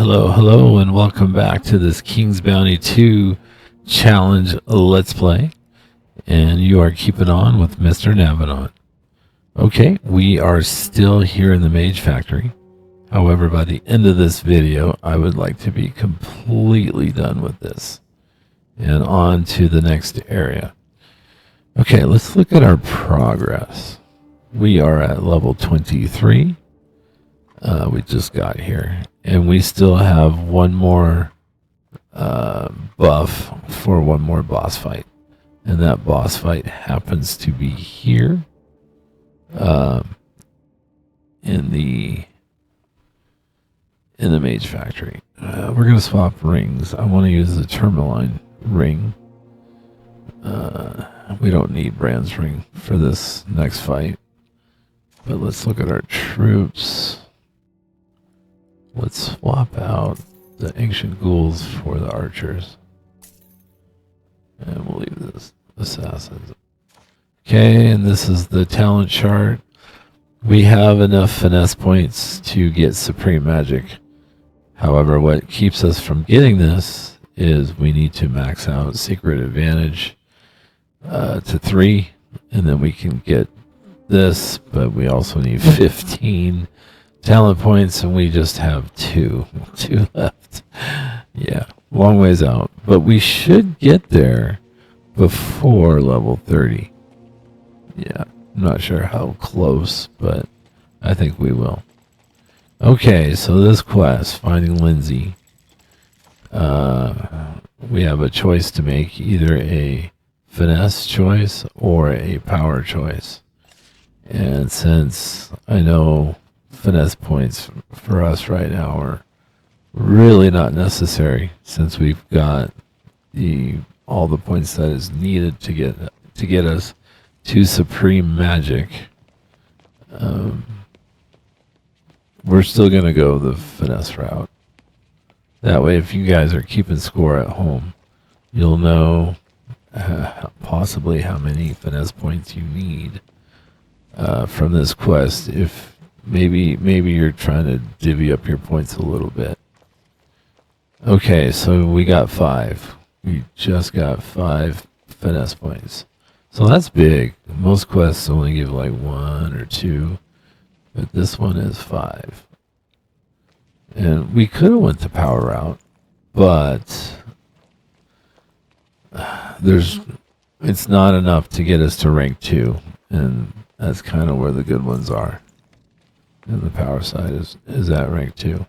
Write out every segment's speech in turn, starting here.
Hello, and welcome back to this King's Bounty 2 challenge Let's Play. And you are keeping on with Mr. Naviton. Okay, we are still here in the Mage Factory. However, by the end of this video, I would like to be completely done with this. And on to the next area. Okay, let's look at our progress. We are at level 23. We just got here. And we still have one more buff for one more boss fight. And that boss fight happens to be here. In the Mage Factory. We're going to swap rings. I want to use the Tourmaline ring. We don't need Brand's ring for this next fight. But let's look at our troops. Let's swap out the ancient ghouls for the archers. And we'll leave this assassins. Okay, and this is the talent chart. We have enough finesse points to get supreme magic. However, what keeps us from getting this is we need to max out secret advantage to 3, and then we can get this, but we also need 15 talent points, and we just have two left. Yeah, long ways out, but we should get there before level 30. Yeah, I'm not sure how close, but I think we will. Okay, so this quest, finding Lindsay, we have a choice to make, either a finesse choice or a power choice. And since I know finesse points for us right now are really not necessary, since we've got all the points that is needed to get us to supreme magic, we're still gonna go the finesse route. That way, if you guys are keeping score at home, you'll know possibly how many finesse points you need from this quest. If maybe you're trying to divvy up your points a little bit. Okay, so we got 5. We just got 5 finesse points. So that's big. Most quests only give like 1 or 2, but this one is 5. And we could have went the power route, but it's not enough to get us to rank 2, and that's kind of where the good ones are. And the power side is at rank 2.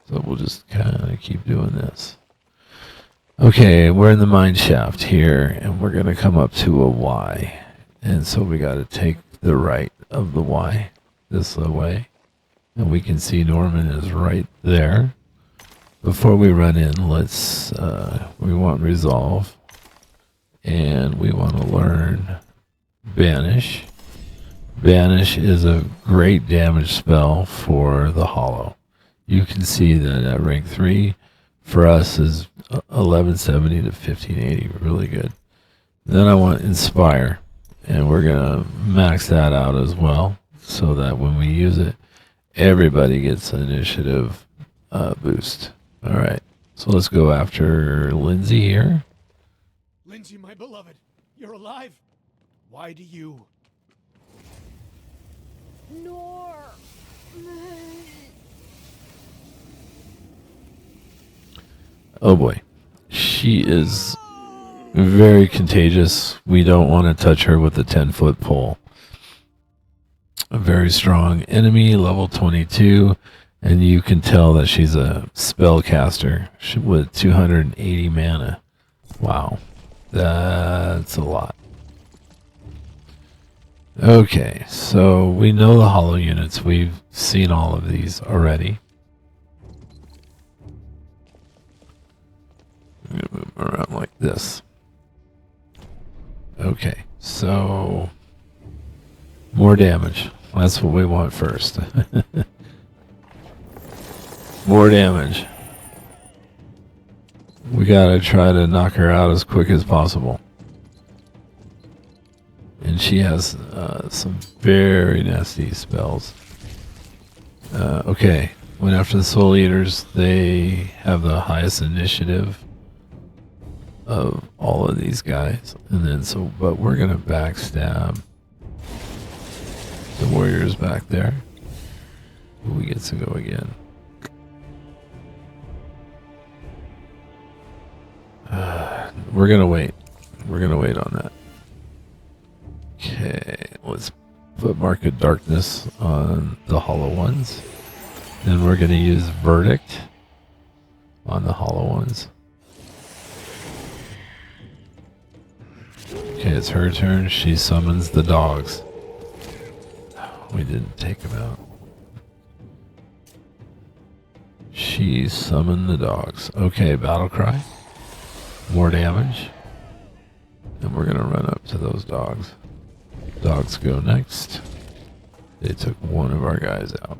So we'll just kind of keep doing this. Okay, we're in the mine shaft here, and we're going to come up to a Y. And so we got to take the right of the Y this way. And we can see Norman is right there. Before we run in, we want Resolve. And we want to learn Banish. Banish is a great damage spell for the Hollow. You can see that at rank 3, for us is 1170 to 1580, really good. Then I want Inspire, and we're going to max that out as well, so that when we use it, everybody gets an initiative boost. All right, so let's go after Lindsay here. Lindsay, my beloved, you're alive? Why do you? Nor. Oh boy, she is very contagious. We don't want to touch her with a 10-foot pole. A very strong enemy, level 22, and you can tell that she's a spellcaster with 280 mana. Wow, that's a lot. Okay, so we know the hollow units. We've seen all of these already. I'm gonna move around like this. Okay, so more damage. That's what we want first. More damage. We gotta try to knock her out as quick as possible. And she has some very nasty spells. Okay, went after the Soul Eaters. They have the highest initiative of all of these guys. And then but we're gonna backstab the warriors back there. We get to go again. We're gonna wait. We're gonna wait on that. Okay, let's put Mark of Darkness on the hollow ones. Then we're gonna use Verdict on the hollow ones. Okay, it's her turn. She summons the dogs. We didn't take them out. She summoned the dogs. Okay, battle cry. More damage. And we're gonna run up to those dogs. Dogs go next. They took one of our guys out.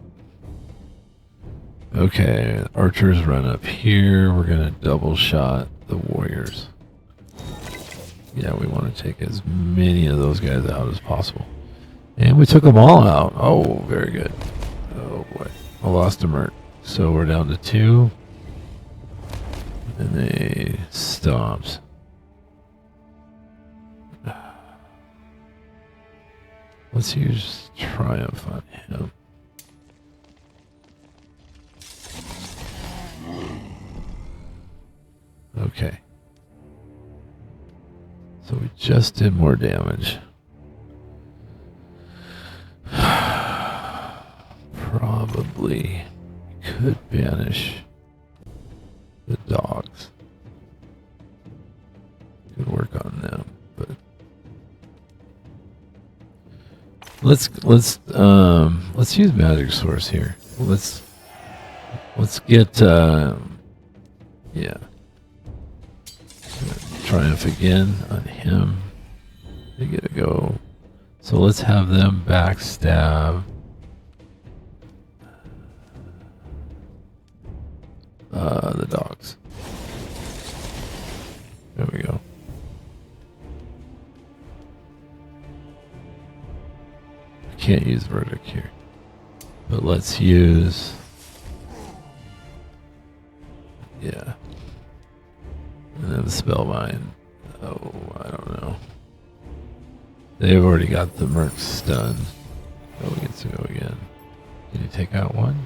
Okay, archers run up here. We're gonna double shot the warriors. Yeah, we want to take as many of those guys out as possible. And we took them all out. Oh, very good. Oh boy. I lost a merc. So we're down to 2. And they stomped. Let's use Triumph on him. Okay. So we just did more damage. Probably could banish the dogs. Could work on them, but let's use magic source here. Let's get yeah. Triumph again on him. They get to go. So let's have them backstab the dogs. There we go. I can't use Verdict here. But let's use... yeah. And then the Spellbind. Oh, I don't know. They've already got the mercs stunned. Oh, we get to go again. Can you take out one?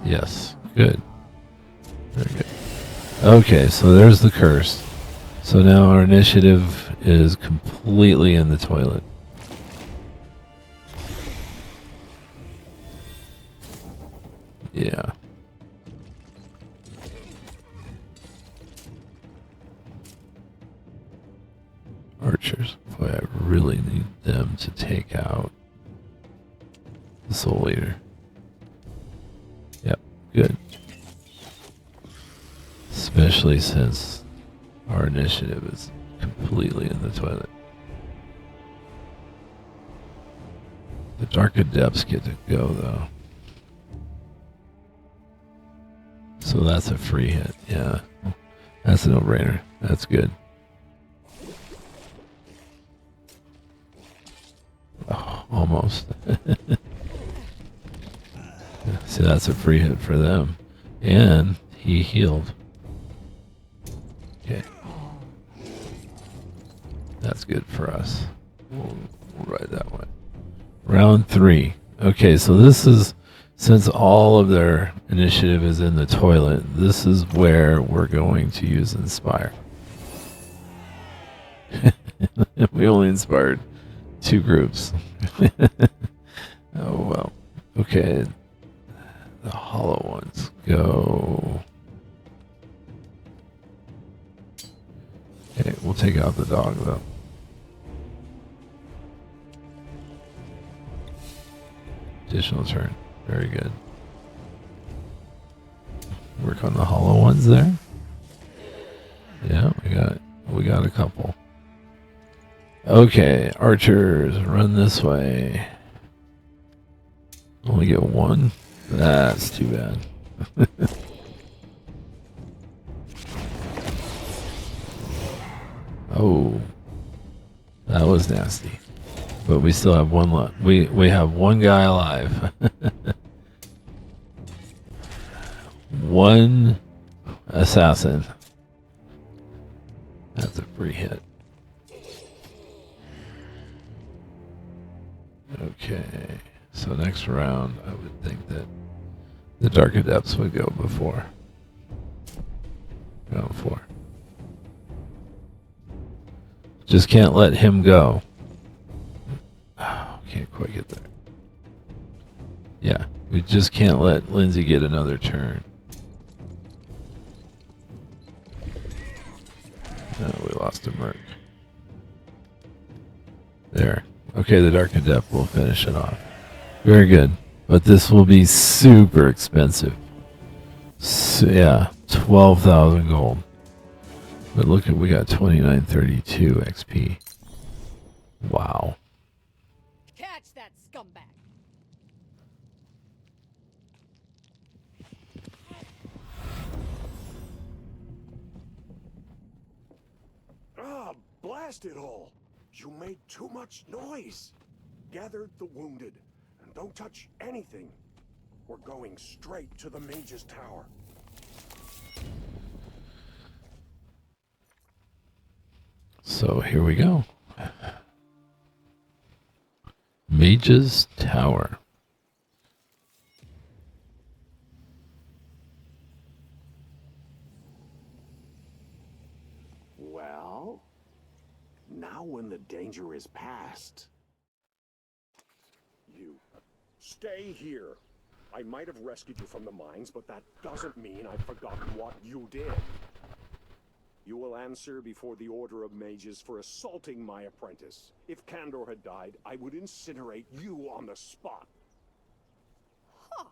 Yes. Good. Very good. Okay, so there's the curse. So now our initiative is completely in the toilet. Yeah. Archers. Boy, I really need them to take out the Soul Eater. Yep, good. Especially since our initiative is completely in the toilet. The Dark Adepts get to go, though. So that's a free hit. Yeah. That's a no-brainer. That's good. Oh, almost. See, that's a free hit for them. And he healed. Okay. That's good for us. We'll ride that one. Round 3. Okay, so this is... since all of their initiative is in the toilet, this is where we're going to use Inspire. We only inspired 2 groups. Oh, well. Okay. The hollow ones go. Okay, we'll take out the dog, though. Additional turn. Very good. Work on the hollow ones there. Yeah, we got a couple. Okay, archers, run this way. Only get 1. That's too bad. Oh, that was nasty. But we still have one left. We have one guy alive. One assassin. That's a free hit. Okay. So next round, I would think that the Darker Depths would go before. Round 4. Just can't let him go. Oh, can't quite get there. Yeah, we just can't let Lindsay get another turn. No, we lost a Merc. There. Okay, the Dark Depth will finish it off. Very good. But this will be super expensive. So, yeah, 12,000 gold. But look at, we got 2932 XP. Wow. Catch that scumbag. Ah, blast it all! You made too much noise. Gather the wounded, and don't touch anything. We're going straight to the Mage's tower. So here we go. Mage's Tower. Well, now when the danger is past... You, stay here. I might have rescued you from the mines, but that doesn't mean I've forgotten what you did. You will answer before the Order of Mages for assaulting my apprentice. If Kandor had died, I would incinerate you on the spot. Huh.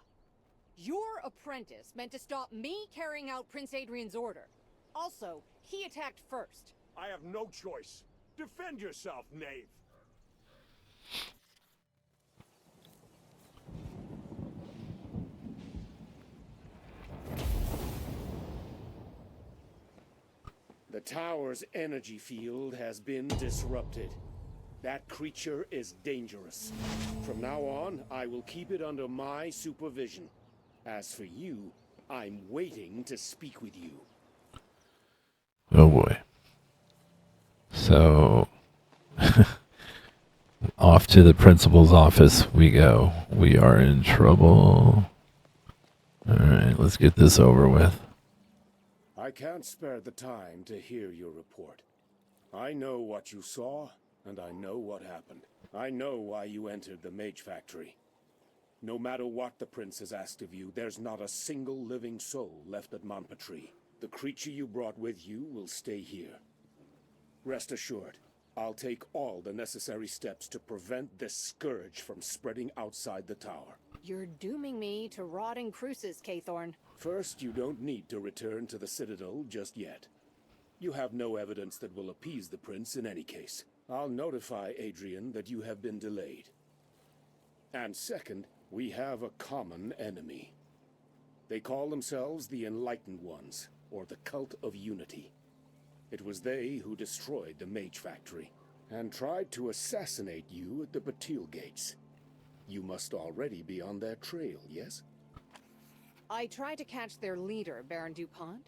Your apprentice meant to stop me carrying out Prince Adrian's order. Also, he attacked first. I have no choice. Defend yourself, knave. The tower's energy field has been disrupted. That creature is dangerous. From now on, I will keep it under my supervision. As for you, I'm waiting to speak with you. Oh boy. So, off to the principal's office we go. We are in trouble. Alright, let's get this over with. I can't spare the time to hear your report. I know what you saw, and I know what happened. I know why you entered the Mage Factory. No matter what the Prince has asked of you, there's not a single living soul left at Montpetrie. The creature you brought with you will stay here. Rest assured, I'll take all the necessary steps to prevent this scourge from spreading outside the tower. You're dooming me to rotting cruises, Kaythorn. First, you don't need to return to the Citadel just yet. You have no evidence that will appease the Prince in any case. I'll notify Adrian that you have been delayed. And second, we have a common enemy. They call themselves the Enlightened Ones, or the Cult of Unity. It was they who destroyed the Mage Factory, and tried to assassinate you at the Batil Gates. You must already be on their trail, yes? I tried to catch their leader, Baron DuPont,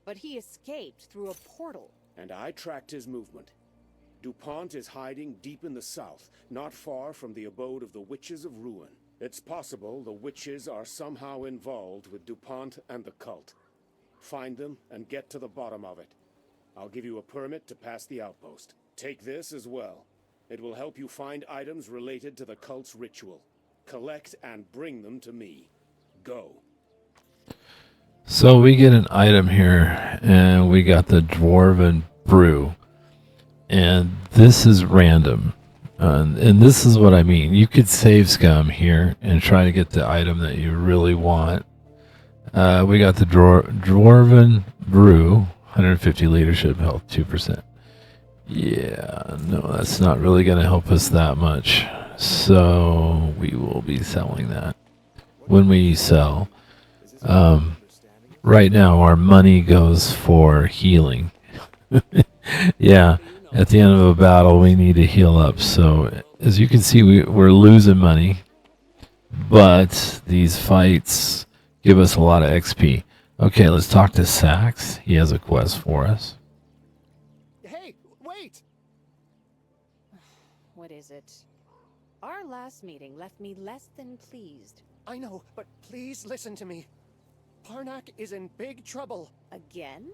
but he escaped through a portal. And I tracked his movement. DuPont is hiding deep in the south, not far from the abode of the Witches of Ruin. It's possible the witches are somehow involved with DuPont and the cult. Find them and get to the bottom of it. I'll give you a permit to pass the outpost. Take this as well. It will help you find items related to the cult's ritual. Collect and bring them to me. Go. So we get an item here, and we got the Dwarven Brew. And this is random. And this is what I mean. You could save scum here and try to get the item that you really want. We got the Dwarven Brew, 150 leadership health, 2%. Yeah, no, that's not really going to help us that much. So we will be selling that. When we sell, right now our money goes for healing. Yeah, at the end of a battle we need to heal up. So as you can see, we're losing money, but these fights give us a lot of XP. Okay, let's talk to Sax. He has a quest for us. Hey, wait! What is it? Our last meeting left me less than pleased. I know, but please listen to me. Parnak is in big trouble. Again?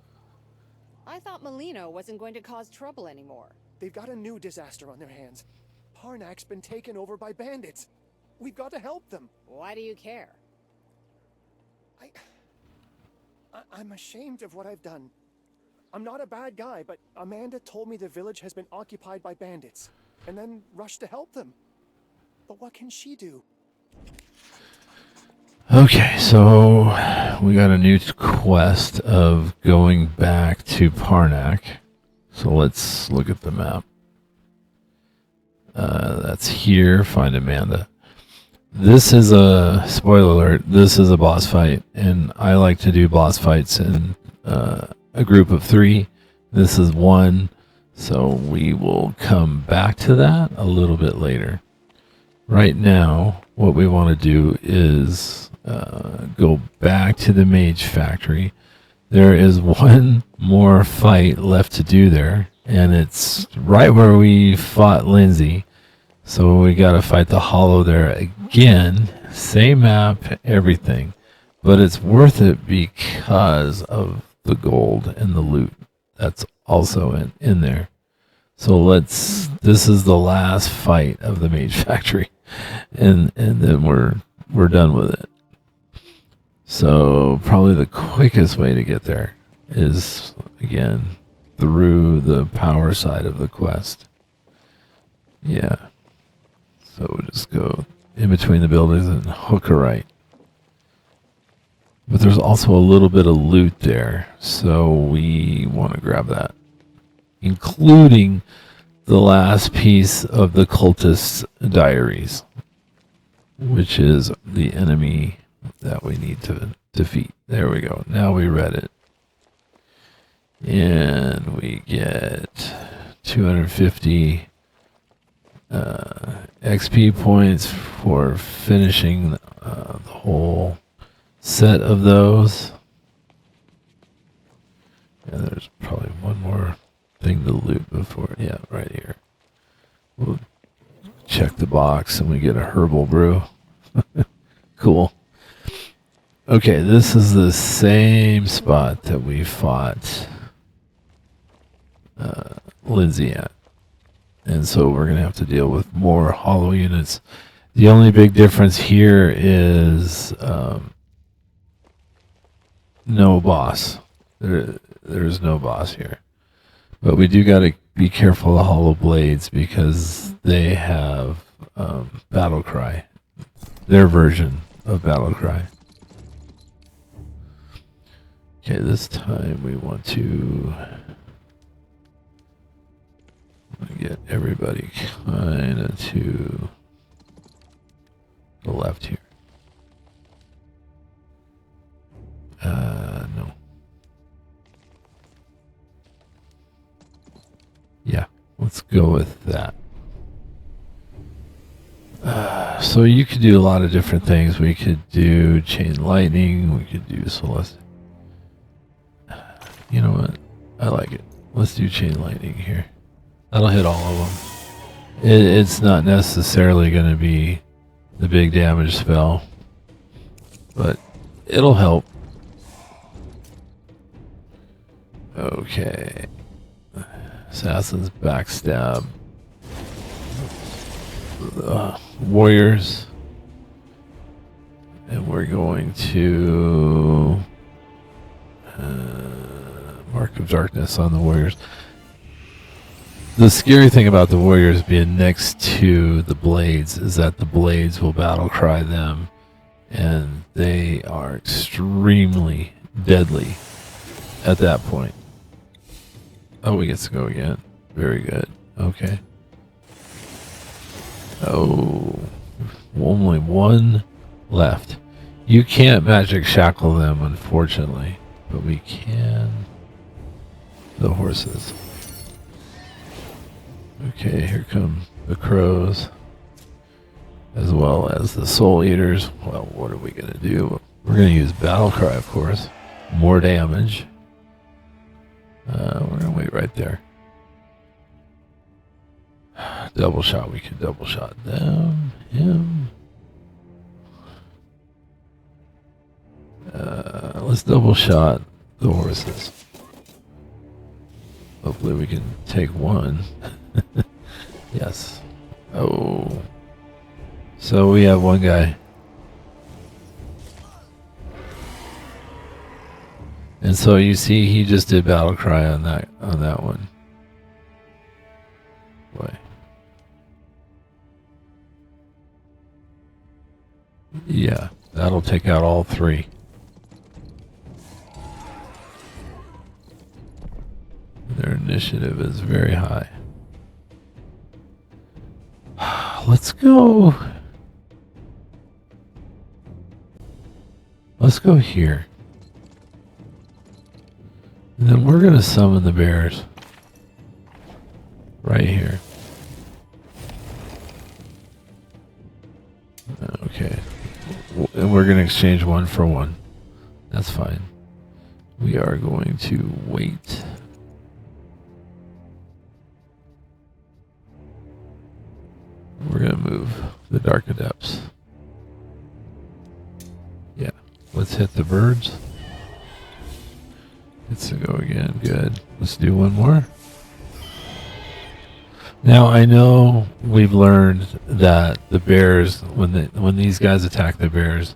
I thought Molino wasn't going to cause trouble anymore. They've got a new disaster on their hands. Parnak's been taken over by bandits. We've got to help them. Why do you care? I'm ashamed of what I've done. I'm not a bad guy, but Amanda told me the village has been occupied by bandits, and then rushed to help them. But what can she do? Okay, so we got a new quest of going back to Parnak. So let's look at the map. That's here. Find Amanda. This is a spoiler alert. This is a boss fight, and I like to do boss fights in a group of 3. This is 1, so we will come back to that a little bit later. Right now, what we want to do is go back to the Mage factory. There is one more fight left to do there, and it's right where we fought Lindsay. So we got to fight the Hollow there again. Same map, everything. But it's worth it because of the gold and the loot that's also in there. So this is the last fight of the Mage factory. And then we're done with it. So probably the quickest way to get there is, again, through the power side of the quest. Yeah. So we'll just go in between the buildings and hook a right. But there's also a little bit of loot there, so we want to grab that. Including the last piece of the cultist diaries, which is the enemy that we need to defeat. There we go. Now we read it. And we get 250 XP points for finishing the whole set of those. And there's probably one more thing to loot before. Yeah, right here. We'll check the box and we get a herbal brew. Cool. Okay, this is the same spot that we fought Lindsay at. And so we're going to have to deal with more hollow units. The only big difference here is no boss. There's no boss here. But we do got to be careful of hollow blades because they have battle cry. Their version of battle cry. Okay, this time we want to get everybody kind of to the left here. No. Yeah, let's go with that. So you could do a lot of different things. We could do chain lightning. We could do celeste. You know what? I like it. Let's do chain lightning here. That'll hit all of them. It's not necessarily going to be the big damage spell, but it'll help. Okay. Assassin's backstab. Warriors. And we're going to Mark of Darkness on the Warriors. The scary thing about the Warriors being next to the Blades is that the Blades will battle cry them, and they are extremely deadly at that point. Oh, we get to go again. Very good. Okay. Oh, only one left. You can't magic shackle them, unfortunately, but we can the horses. Okay, here come the crows. as well as the Soul Eaters. Well, what are we going to do? We're going to use Battle Cry, of course. More damage. We're going to wait right there. Double shot. We can double shot them. Him. Let's double shot the horses. Hopefully we can take one. Yes. Oh. So we have one guy. And so you see he just did Battle Cry on that one. Boy. Yeah, that'll take out all three. Their initiative is very high. Let's go. Let's go here. And then we're going to summon the bears. Right here. Okay. And we're going to exchange one for one. That's fine. We are going to wait. We're going to move the Dark Adepts. Yeah. Let's hit the birds. Gets to go again. Good. Let's do one more. Now I know we've learned that the bears, when these guys attack the bears,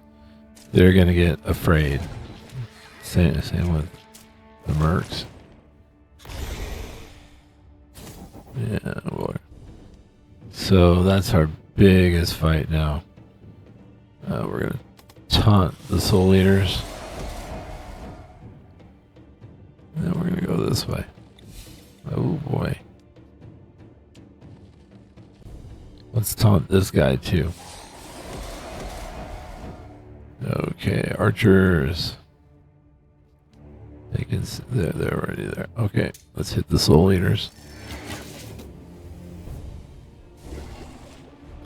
they're gonna get afraid. Same with the mercs. Yeah, boy. So that's our biggest fight now. We're gonna taunt the Soul Eaters. And then we're going to go this way. Oh boy. Let's taunt this guy too. Okay, archers. They can. They're already there. Okay, let's hit the Soul Eaters.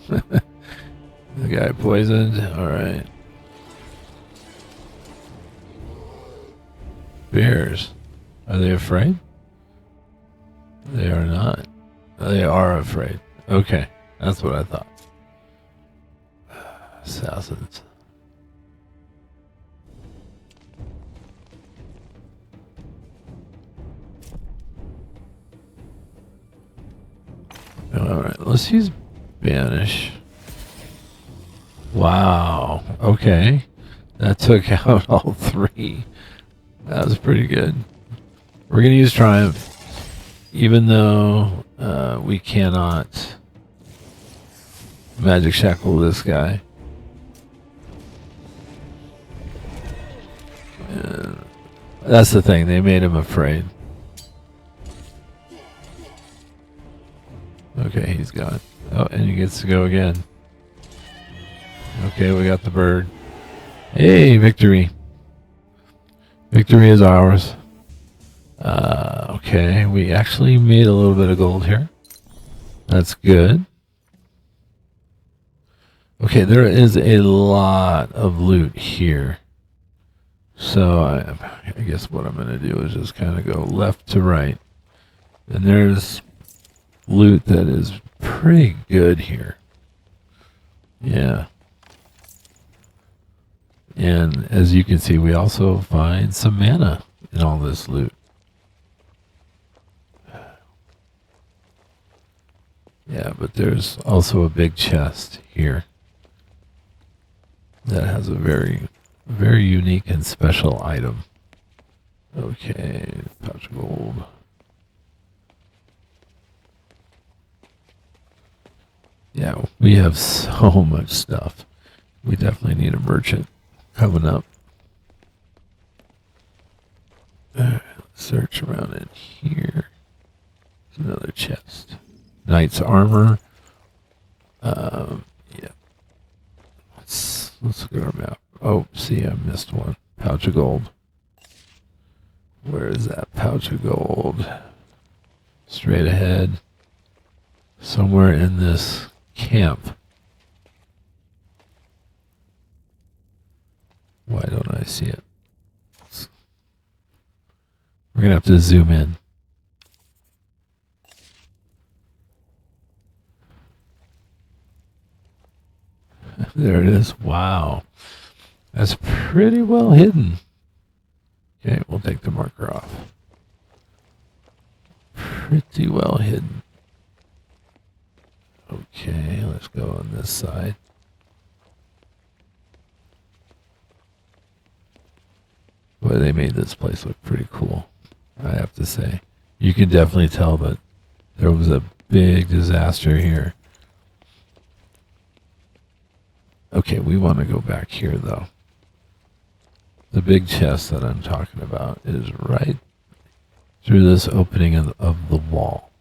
The guy poisoned. All right. Bears. Are they afraid? They are not. They are afraid. Okay, that's what I thought. Assassins. Alright, let's use Banish. Wow. Okay. That took out all three. That was pretty good. We're going to use Triumph, even though we cannot Magic Shackle this guy. That's the thing, they made him afraid. Okay, he's gone. Oh, and he gets to go again. Okay, we got the bird. Hey, victory. Victory is ours. Okay, we actually made a little bit of gold here. That's good. Okay, there is a lot of loot here. So I guess what I'm going to do is just kind of go left to right. And there's loot that is pretty good here. Yeah. And as you can see, we also find some mana in all this loot. Yeah, but there's also a big chest here that has a very, very unique and special item. Okay, pouch of gold. Yeah, we have so much stuff. We definitely need a merchant coming up. Search around in here. There's another chest. Knight's armor. Yeah. Let's look at our map. Oh, see, I missed one. Pouch of gold. Where is that pouch of gold? Straight ahead. Somewhere in this camp. Why don't I see it? We're going to have to zoom in. There it is. Wow. That's pretty well hidden. Okay, we'll take the marker off. Pretty well hidden. Okay, let's go on this side. Boy, they made this place look pretty cool, I have to say. You can definitely tell that there was a big disaster here. Okay, we want to go back here, though. The big chest that I'm talking about is right through this opening of the wall.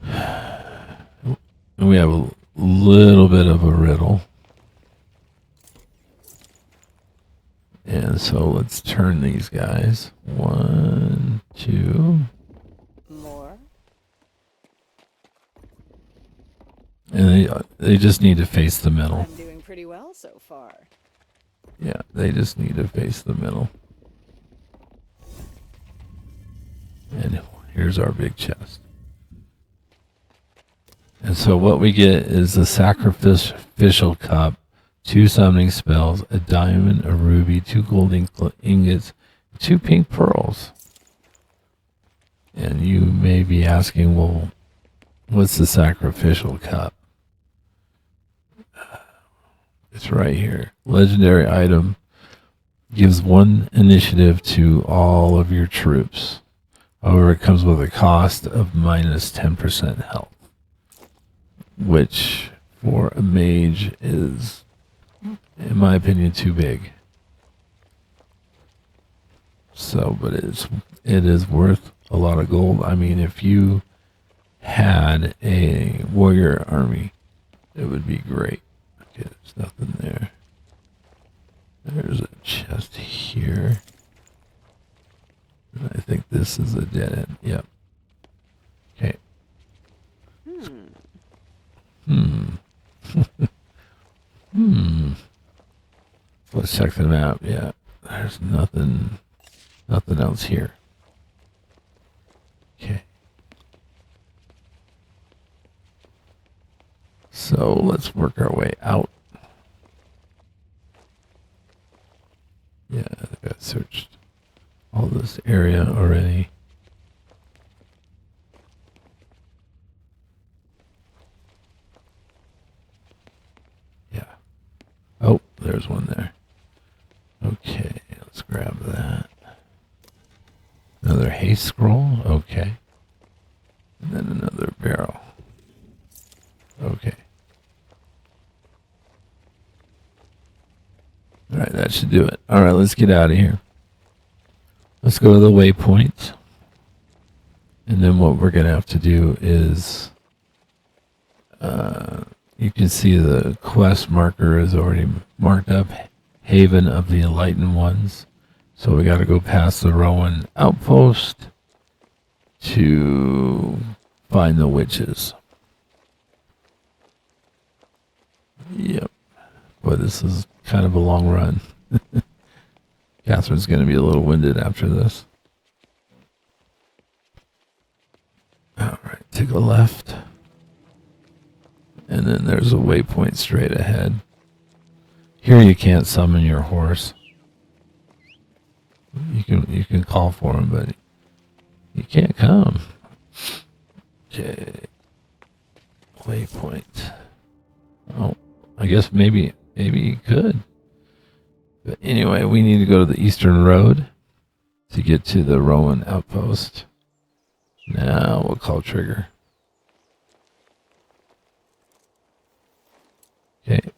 And we have a little bit of a riddle. And so let's turn these guys. 1, 2. More? And they just need to face the middle. I'm doing pretty well so far. Yeah, they just need to face the middle. And here's our big chest. And so what we get is the sacrificial cup, 2 summoning spells, a diamond, a ruby, 2 gold ingots, 2 pink pearls. And you may be asking, well, what's the sacrificial cup? It's right here. Legendary item. Gives 1 initiative to all of your troops. However, it comes with a cost of minus 10% health. Which, for a mage, is, in my opinion, too big. So, but it is worth a lot of gold. I mean, if you had a warrior army, it would be great. Okay, there's nothing there. There's a chest here. And I think this is a dead end. Yep. Okay. Let's check the map. Yeah. There's nothing else here. Okay. So let's work our way out. Yeah, I think I searched all this area already. Yeah. Oh, there's one there. Okay, let's grab that. Another haste scroll. Okay. And then another barrel. Okay. Alright, that should do it. Alright, let's get out of here. Let's go to the waypoint. And then what we're going to have to do is... you can see the quest marker is already marked up. Haven of the Enlightened Ones. So we got to go past the Rowan outpost to find the witches. Yep. Boy, this is kind of a long run. Catherine's going to be a little winded after this. Alright, take a left. And then there's a waypoint straight ahead. Here you can't summon your horse. You can call for him, but he can't come. Okay. Waypoint. Oh, I guess maybe he could. But anyway, we need to go to the Eastern Road to get to the Rowan outpost. Now we'll call trigger. Okay.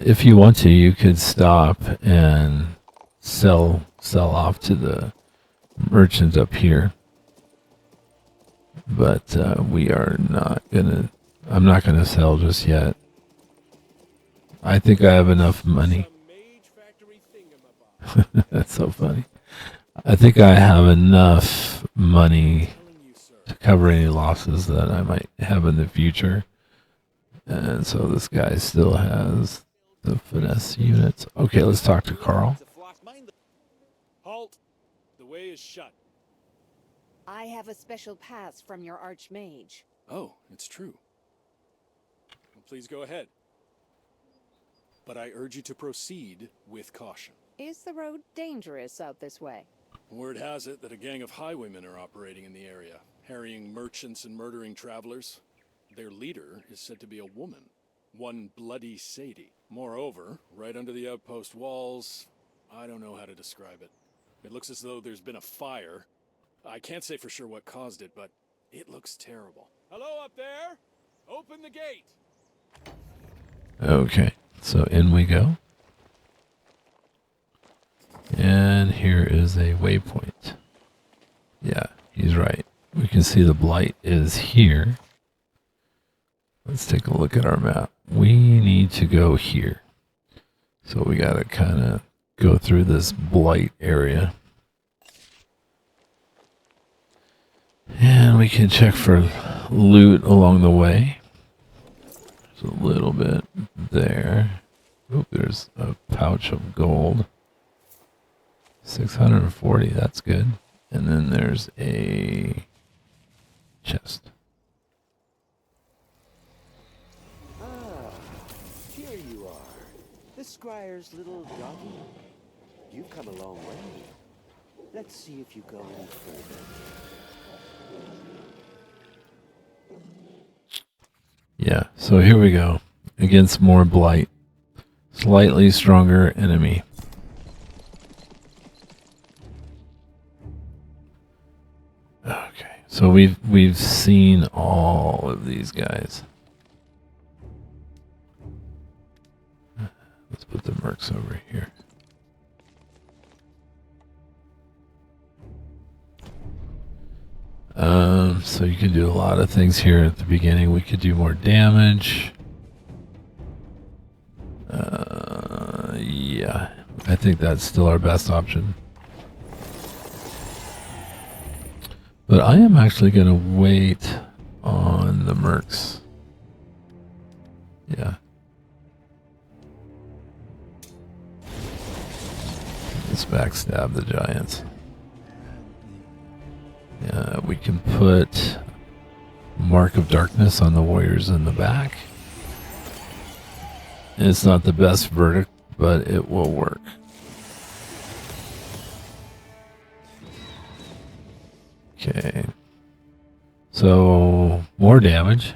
If you want to, you could stop and sell off to the merchant up here. But we are not gonna. I'm not gonna sell just yet. I think I have enough money. That's so funny. I think I have enough money to cover any losses that I might have in the future. And so this guy still has the finesse units. Okay, let's talk to Carl. Halt! The way is shut. I have a special pass from your Archmage. Oh, it's true. Well, please go ahead. But I urge you to proceed with caution. Is the road dangerous out this way? Word has it that a gang of highwaymen are operating in the area, harrying merchants and murdering travelers. Their leader is said to be a woman, one Bloody Sadie. Moreover, right under the outpost walls, I don't know how to describe it. It looks as though there's been a fire. I can't say for sure what caused it, but it looks terrible. Hello up there! Open the gate! Okay, so in we go. And here is a waypoint. Yeah, he's right. We can see the blight is here. Let's take a look at our map. We need to go here. So we got to kind of go through this blight area. And we can check for loot along the way. There's a little bit there. Oop, there's a pouch of gold. 640, that's good. And then there's a chest. Here you are, the Squire's little doggy. You've come a long way. Let's see if you go any further. Yeah, so here we go. Against more blight. Slightly stronger enemy. Okay, so we've seen all of these guys. Let's put the mercs over here. So you can do a lot of things here at the beginning. We could do more damage. Yeah, I think that's still our best option. But I am actually going to wait on the mercs. Yeah. Let's backstab the giants. Yeah, we can put Mark of Darkness on the warriors in the back. It's not the best verdict, but it will work. Okay. So, more damage.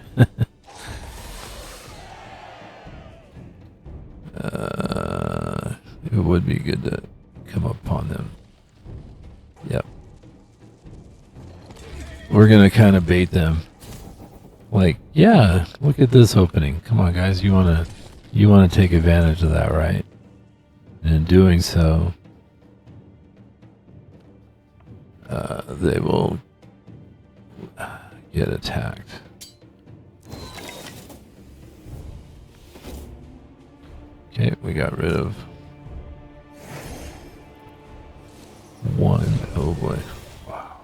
It would be good to come upon them. Yep. We're going to kind of bait them. Like, yeah, look at this opening. Come on, guys. You want to take advantage of that, right? And in doing so, they will get attacked. Okay, we got rid of one. Oh boy. Wow.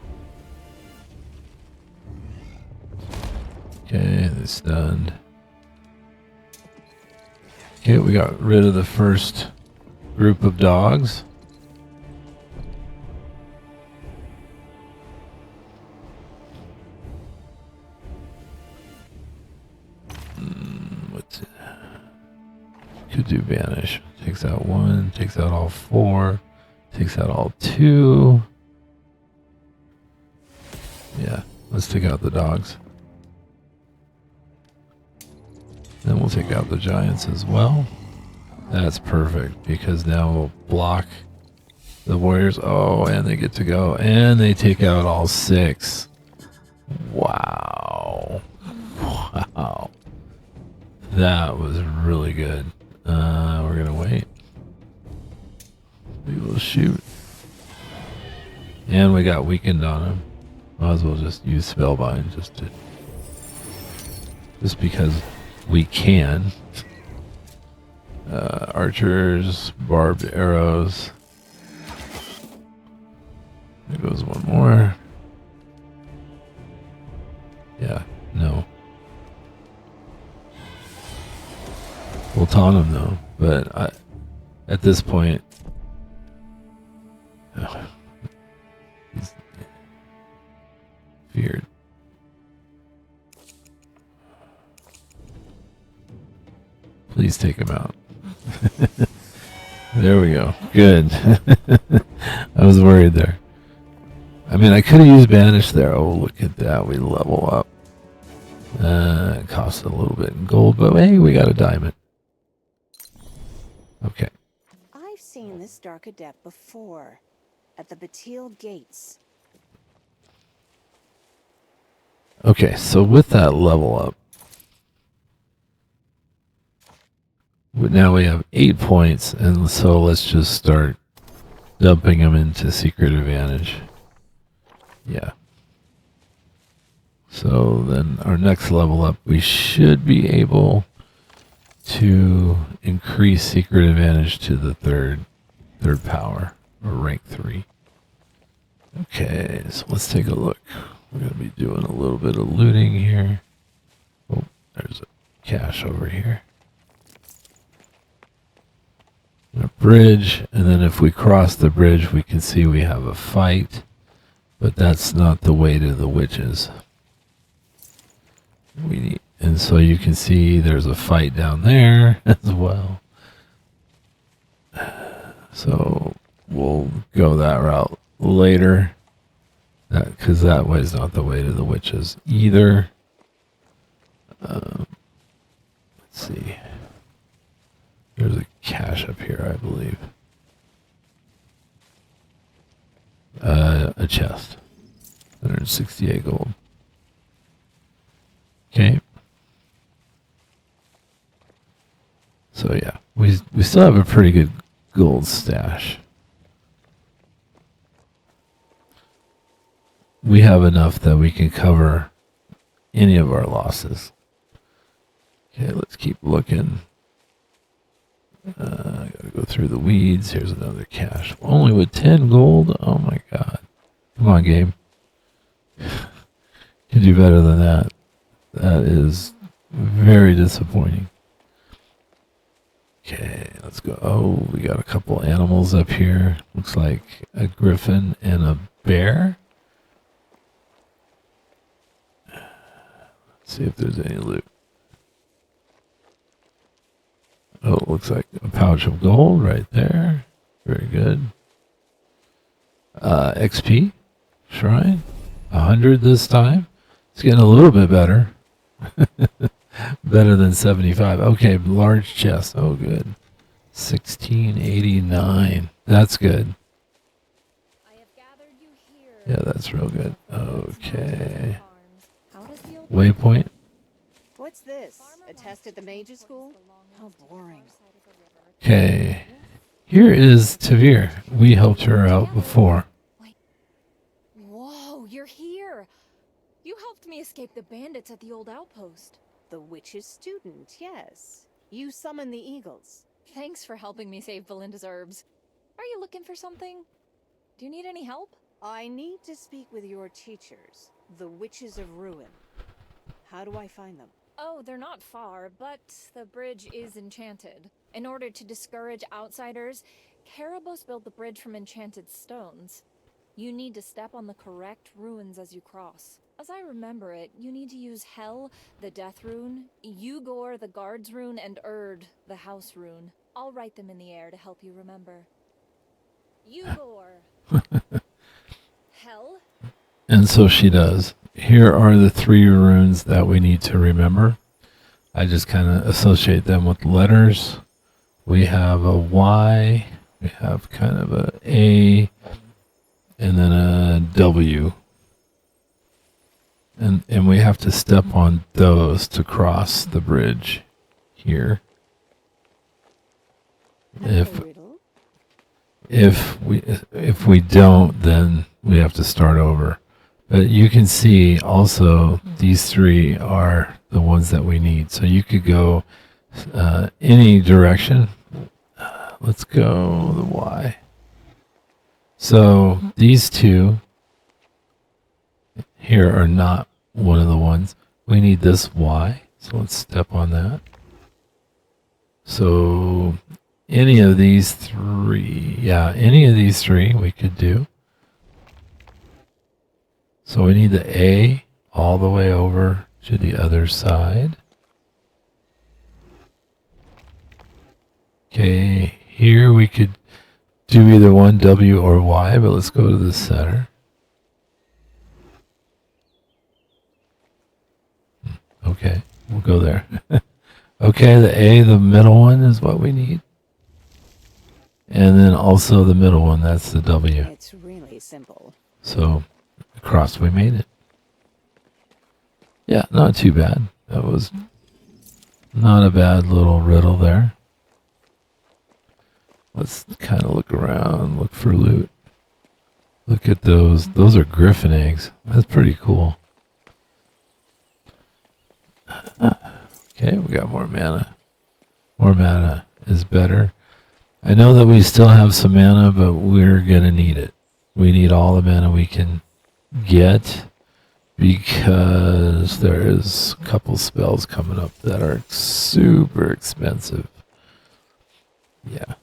Okay, they're stunned. Okay, we got rid of the first group of dogs. What's it? Could do banish. Takes out one, takes out all four, takes out all two. Yeah, let's take out the dogs. Then we'll take out the giants as well. That's perfect because now we'll block the warriors. Oh, and they get to go. And they take out all six. Wow. Wow. That was really good. We're going to wait. We will shoot. And we got weakened on him. Might as well just use Spellbind just because we can. Archers, barbed arrows. There goes one more. taunt him though, but at this point, he's feared. Please take him out. There we go. Good. I was worried there. I mean, I could have used Banish there. Oh, look at that. We level up. It costs a little bit in gold, but hey, we got a diamond. Okay. I've seen this Dark Adept before, at the Batil Gates. Okay, so with that level up, now we have 8 points, and so let's just start dumping them into Secret Advantage. Yeah. So then our next level up, we should be able to increase Secret Advantage to the third power, or rank 3. Okay, so let's take a look. We're going to be doing a little bit of looting here. Oh, there's a cache over here. A bridge, and then if we cross the bridge, we can see we have a fight, but that's not the way to the witches. And so you can see there's a fight down there as well. So we'll go that route later, because that way is not the way to the witches either. Let's see. There's a cache up here, I believe. A chest. 168 gold. Okay. So yeah, we still have a pretty good gold stash. We have enough that we can cover any of our losses. Okay, let's keep looking. I gotta go through the weeds. Here's another cache. Only with 10 gold? Oh my god. Come on, game. You do better than that. That is very disappointing. Okay, let's go. Oh, we got a couple animals up here. Looks like a griffin and a bear. Let's see if there's any loot. Oh, it looks like a pouch of gold right there. Very good. XP. Shrine. 100 this time. It's getting a little bit better. Better than 75. Okay, large chest. Oh, good. 1689. That's good. I have gathered you here. Yeah, that's real good. Okay. How does the old Waypoint. What's this? A test at the Mage school? How boring. Okay. Here is Tavir. We helped her out before. Whoa, you're here! You helped me escape the bandits at the old outpost. The witch's student, yes. You summon the eagles. Thanks for helping me save Belinda's herbs. Are you looking for something? Do you need any help? I need to speak with your teachers, the Witches of Ruin. How do I find them? Oh, they're not far, but the bridge is enchanted. In order to discourage outsiders, Karabos built the bridge from enchanted stones. You need to step on the correct runes as you cross. As I remember it, you need to use Hel, the Death Rune, Ugor, the Guards Rune, and Erd, the House Rune. I'll write them in the air to help you remember. Ugor. Hel. And so she does. Here are the 3 runes that we need to remember. I just kind of associate them with letters. We have a Y. We have kind of a A. And then a W. And we have to step on those to cross the bridge here. If we don't, then we have to start over. But you can see also these 3 are the ones that we need. So you could go any direction. Let's go the Y. So these 2 here are not one of the ones. We need this Y. So let's step on that. So any of these three, yeah, any of these three we could do. So we need the A all the way over to the other side. Okay, here we could do either one W or Y, but let's go to the center. Okay, we'll go there. Okay, the A, the middle one is what we need. And then also the middle one, that's the W. It's really simple. So, across we made it. Yeah, not too bad. That was not a bad little riddle there. Let's kind of look around, look for loot. Look at those. Those are griffin eggs. That's pretty cool. Okay, we got more mana. More mana is better. I know that we still have some mana, but we're going to need it. We need all the mana we can get because there is a couple spells coming up that are super expensive. Yeah.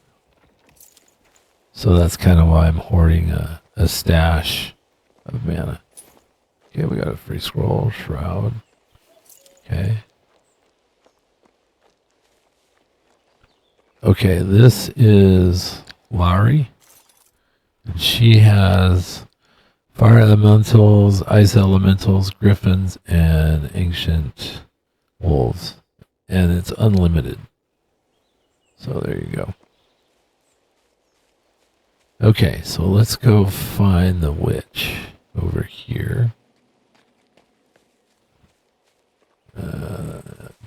So that's kind of why I'm hoarding a stash of mana. Okay, we got a free scroll, shroud. Okay. Okay, this is Laurie. She has fire elementals, ice elementals, griffins, and ancient wolves. And it's unlimited. So there you go. Okay, so let's go find the witch over here.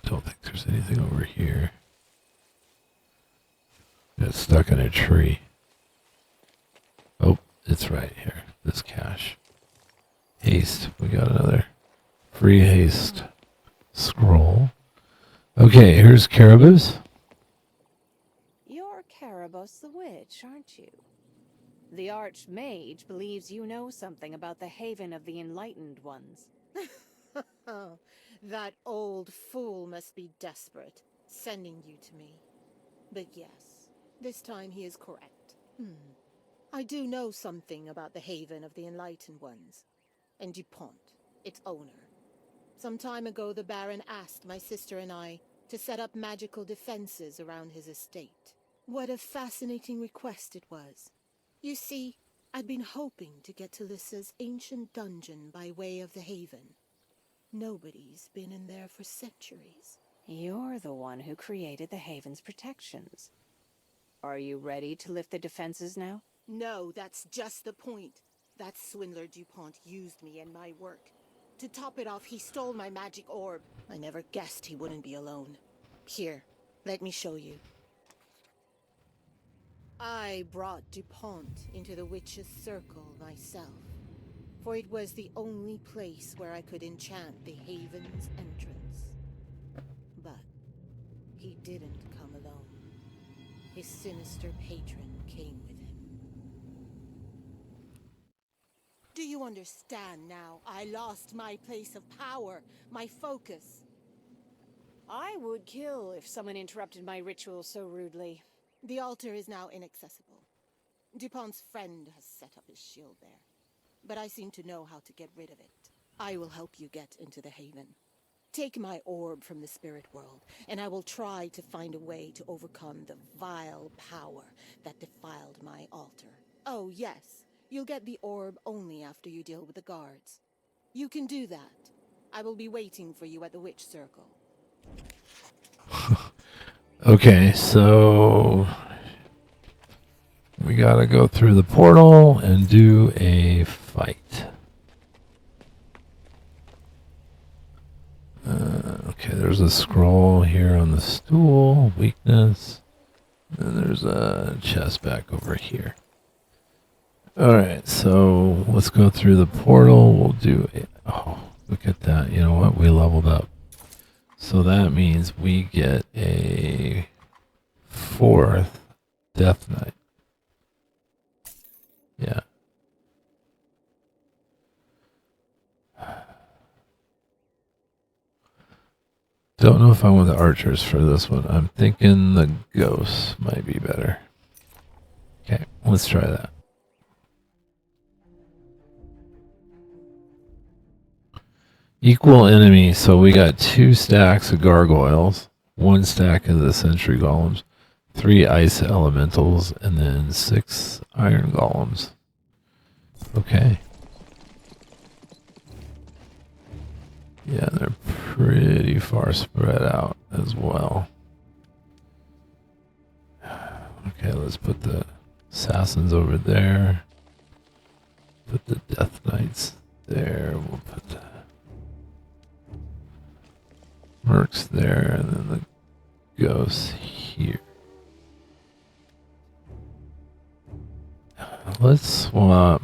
Don't think there's anything over here. It's stuck in a tree. Oh, it's right here. This cache. Haste. We got another free haste scroll. Okay, here's Caribous. You're Caribos the Witch, aren't you? The Archmage believes you know something about the Haven of the Enlightened Ones. Oh, that old fool must be desperate, sending you to me. But yes, this time he is correct. I do know something about the Haven of the Enlightened Ones, and DuPont, its owner. Some time ago, the Baron asked my sister and I to set up magical defenses around his estate. What a fascinating request it was. You see, I'd been hoping to get to Lissa's ancient dungeon by way of the Haven. Nobody's been in there for centuries. You're the one who created the Haven's protections. Are you ready to lift the defenses now? No, that's just the point. That swindler DuPont used me in my work. To top it off, he stole my magic orb. I never guessed he wouldn't be alone. Here, let me show you. I brought DuPont into the witch's circle myself, for it was the only place where I could enchant the Haven's entrance. But he didn't come alone. His sinister patron came with him. Do you understand now? I lost my place of power, my focus. I would kill if someone interrupted my ritual so rudely. The altar is now inaccessible. DuPont's friend has set up his shield there, but I seem to know how to get rid of it. I will help you get into the Haven. Take my orb from the spirit world, and I will try to find a way to overcome the vile power that defiled my altar. Oh, yes, you'll get the orb only after you deal with the guards. You can do that. I will be waiting for you at the witch circle. Okay, so we gotta go through the portal and do a fight. Okay, there's a scroll here on the stool, weakness. And there's a chest back over here. Alright, so let's go through the portal. We'll do it. Oh, look at that. You know what? We leveled up. So that means we get a 4th Death Knight. Yeah. Don't know if I want the archers for this one. I'm thinking the ghosts might be better. Okay, let's try that. Equal enemy, so we got 2 stacks of gargoyles, 1 stack of the sentry golems, 3 ice elementals, and then 6 iron golems. Okay. Yeah, they're pretty far spread out as well. Okay, let's put the assassins over there. Put the death knights there. We'll put the mercs there, and then the ghosts here. Let's swap.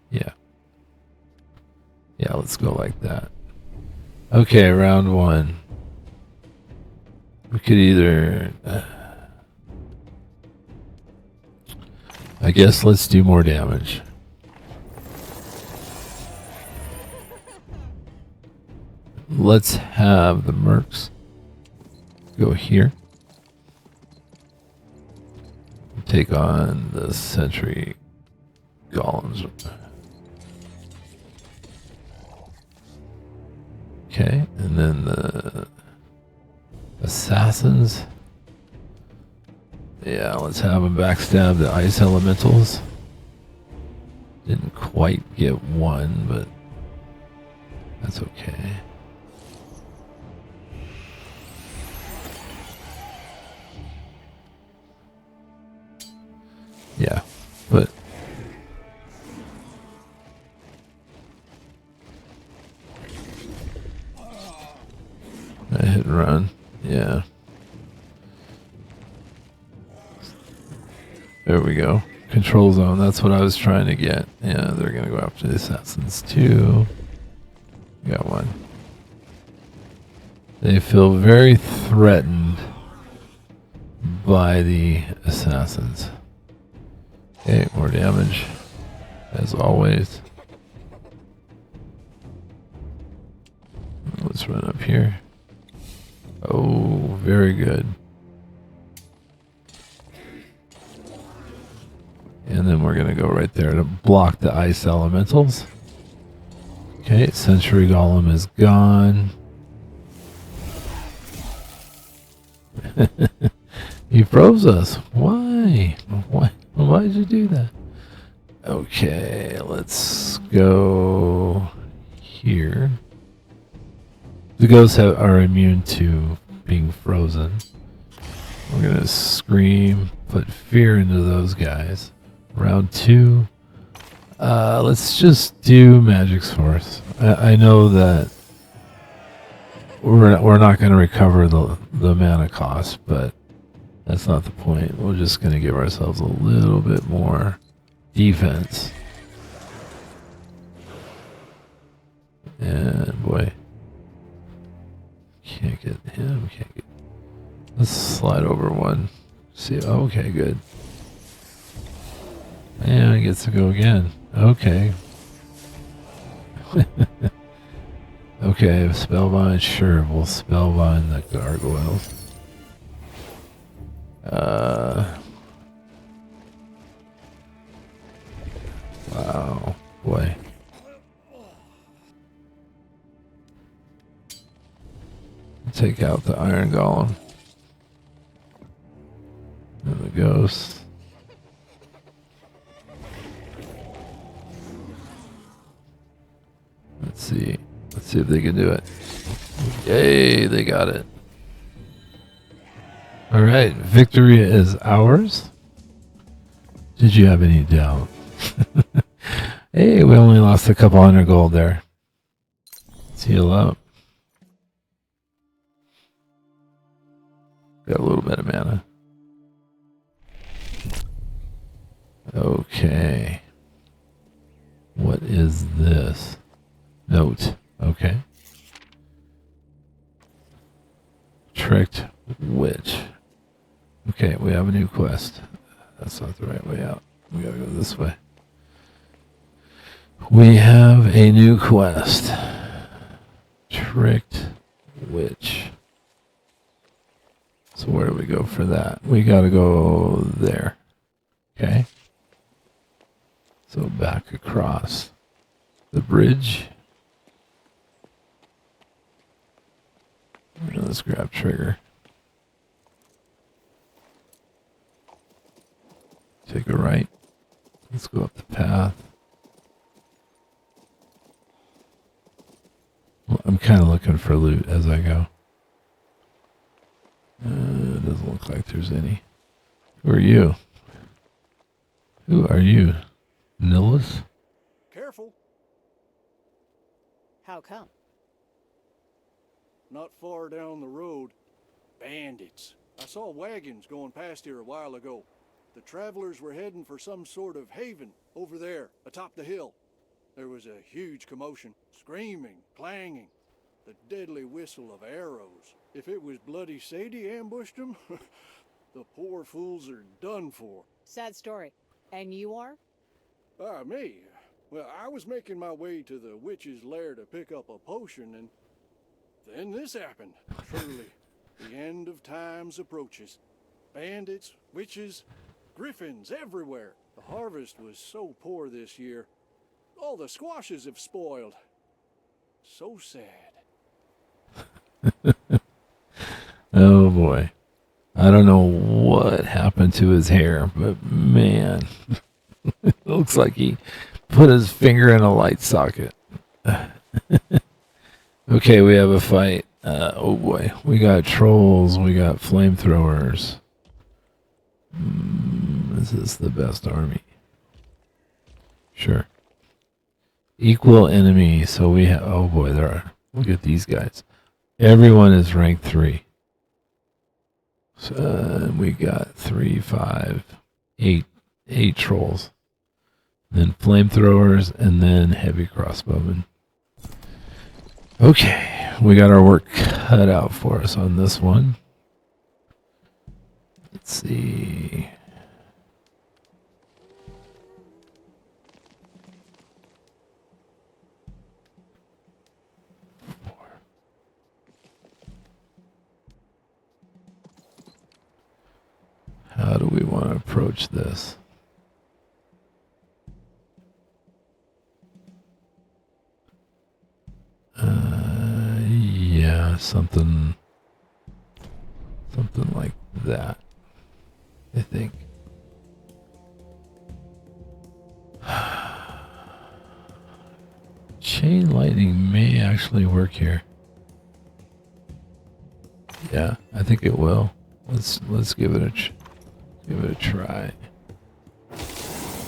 Yeah. Yeah, let's go like that. Okay, round 1. We could either... I guess let's do more damage. Let's have the mercs go here. Take on the sentry golems. Okay, and then the assassins. Yeah, let's have them backstab the ice elementals. Didn't quite get one, but that's okay. Yeah, but I hit and run. Yeah. There we go. Control zone. That's what I was trying to get. Yeah, they're going to go after the assassins too. Got one. They feel very threatened by the assassins. Okay, more damage. As always. Let's run up here. Oh, very good. And then we're going to go right there to block the ice elementals. Okay, Sentry Golem is gone. He froze us. Why? Why did you do that? Okay, let's go here. The ghosts are immune to being frozen. We're going to scream, put fear into those guys. Round 2. Let's just do Magic's Force. I know that we're not going to recover the mana cost, but that's not the point. We're just going to give ourselves a little bit more defense. And boy, can't get him. Can't get. Let's slide over one. See. Okay, good. And he gets to go again. Okay. Okay, spellbind. Sure, we'll spellbind the gargoyles. Wow, boy. Take out the iron golem. And the ghost. Let's see. Let's see if they can do it. Yay, they got it. All right, victory is ours. Did you have any doubt? Hey, we only lost a couple hundred gold there. Let's heal up. Got a little bit of mana. Okay. What is this? Note. Okay. Tricked witch. Okay, we have a new quest. That's not the right way out. We gotta go this way. We have a new quest. tricked witch. So where do we go for that? We got to go there. Okay. So back across the bridge. Let's grab trigger. Take a right. Let's go up the path. Well, I'm kind of looking for loot as I go. It doesn't look like there's any. Who are you? Who are you? Nillis? Careful. How come? Not far down the road. Bandits. I saw wagons going past here a while ago. The travelers were heading for some sort of haven over there, atop the hill. There was a huge commotion, screaming, clanging, the deadly whistle of arrows. If it was Bloody Sadie ambushed them, the poor fools are done for. Sad story. And you are? Me? Well, I was making my way to the witch's lair to pick up a potion, and then this happened. Truly, the end of times approaches. Bandits, witches, griffins everywhere. The harvest was so poor this year. All the squashes have spoiled. So sad. Oh boy. I don't know what happened to his hair, but man, it looks like he put his finger in a light socket. Okay, we have a fight. Oh boy. We got trolls, we got flamethrowers. This is the best army. Sure. Equal enemy, so we have, oh boy, there are, look at these guys. Everyone is rank 3. So we got 3, 5, 8 trolls. Then flamethrowers, and then heavy crossbowmen. Okay, we got our work cut out for us on this one. Let's see. How do we want to approach this? Yeah, something like that, I think. Chain lightning may actually work here. Yeah, I think it will. Let's give it a try.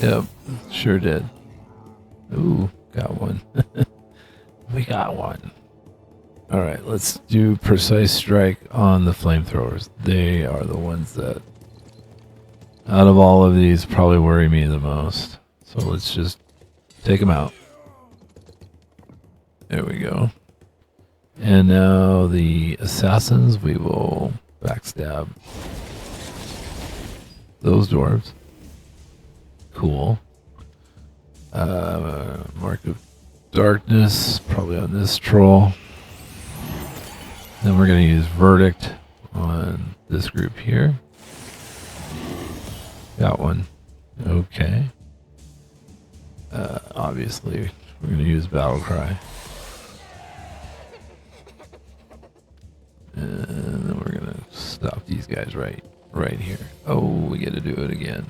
Yep, sure did. Ooh, got one. We got one. All right, let's do precise strike on the flamethrowers. They are the ones that, out of all of these, probably worry me the most. So let's just take them out. There we go. And now the assassins, we will backstab those dwarves. Cool. Mark of darkness, probably on this troll. Then we're going to use verdict on this group here. Got one. Okay. Obviously, we're going to use battle cry. And then we're going to stop these guys right here. Oh, we get to do it again.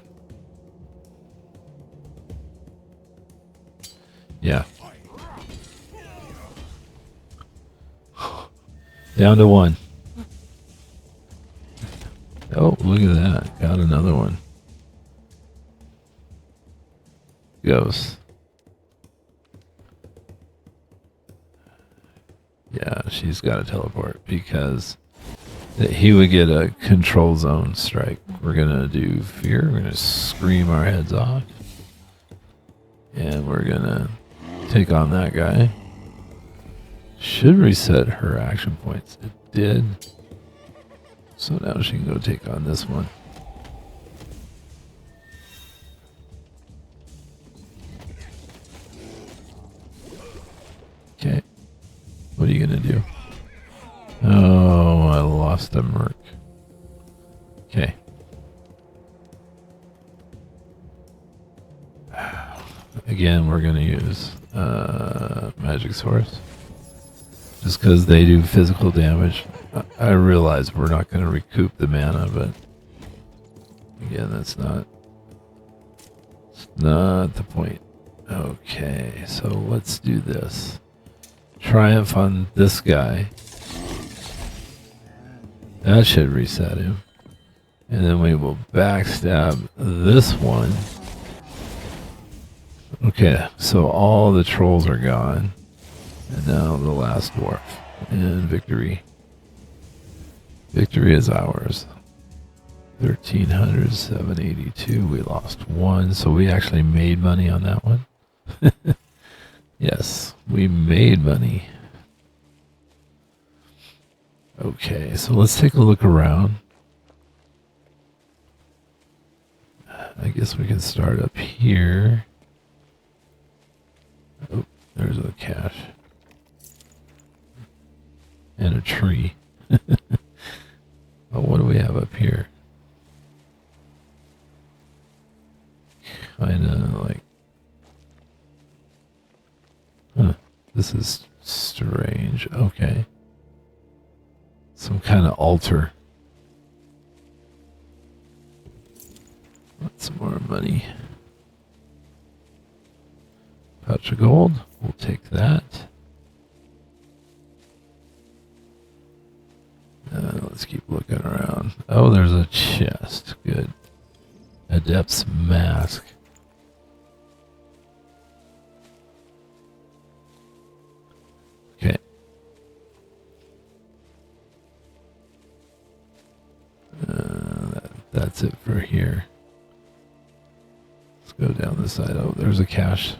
Yeah. Down to 1. Oh, look at that. Got another one. Ghost. Yeah, she's got to teleport because he would get a control zone strike. We're going to do fear. We're going to scream our heads off. And we're going to take on that guy. Should reset her action points. It did. So now she can go take on this one. Okay. What are you going to do? just a merc. Okay. Again, we're going to use magic source. Just because they do physical damage. I realize we're not going to recoup the mana, but again, that's not the point. Okay, so let's do this. Triumph on this guy. That should reset him. And then we will backstab this one. Okay, so all the trolls are gone. And now the last dwarf. And victory. Victory is ours. 1,300, 782. We lost one, so we actually made money on that one. Yes, we made money. Okay, so let's take a look around. I guess we can start up here. Oh, there's a cache. And a tree. Oh, what do we have up here? Kinda like... Huh, this is strange. Okay. Some kind of altar. Want some more money. Pouch of gold. We'll take that. Let's keep looking around. Oh, there's a chest. Good. Adept's mask. Okay. That's it for here. Let's go down this side. Oh, there's a cache.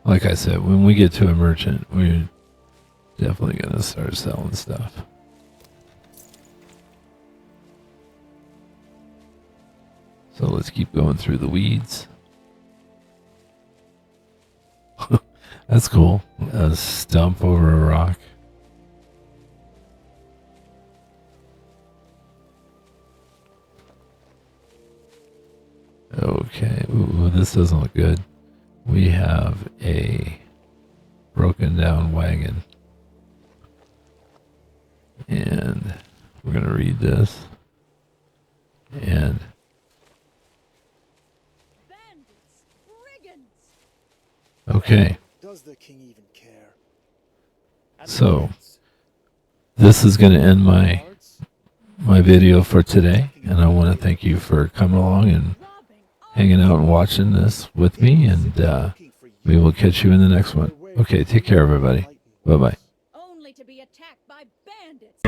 Like I said, when we get to a merchant, we're definitely going to start selling stuff. So let's keep going through the weeds. That's cool. A stump over a rock. Okay. Ooh, this doesn't look good. We have a broken down wagon. And we're going to read this. And Bandits, brigands. okay. Does the king even care? So this is going to end my video for today, and I want to thank you for coming along and hanging out and watching this with me, and we will catch you in the next one. Okay, take care, everybody. Bye-bye. Only to be attacked by bandits.